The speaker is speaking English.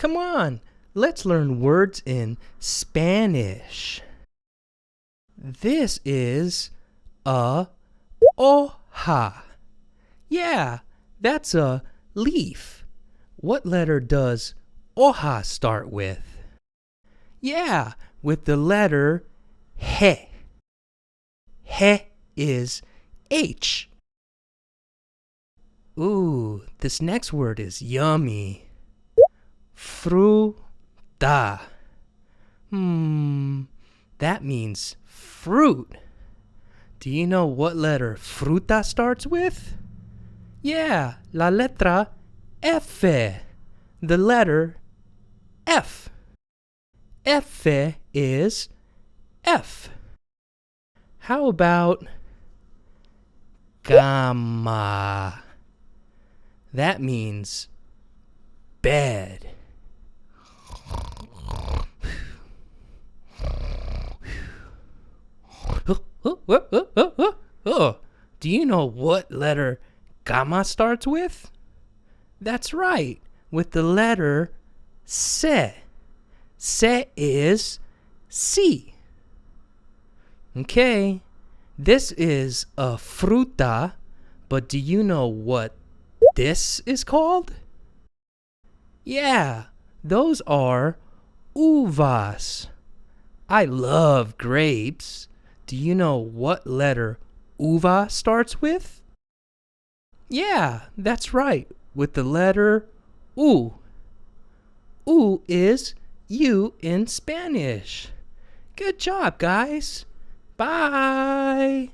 Come on, let's learn words in Spanish. This is a hoja. Yeah, that's a leaf. What letter does hoja start with? Yeah, with the letter he. He is H. Ooh, this next word is yummy. Fruta. That means fruit. Do you know what letter fruta starts with? Yeah, la letra F. The letter F. F is F. How about cama? That means bed. Do you know what letter cama starts with? That's right, with the letter C. C is C. Okay, this is a fruta, but do you know what this is called? Yeah, those are uvas. I love grapes. Do you know what letter uva starts with? Yeah, that's right, with the letter U. U is you in Spanish. Good job, guys. Bye.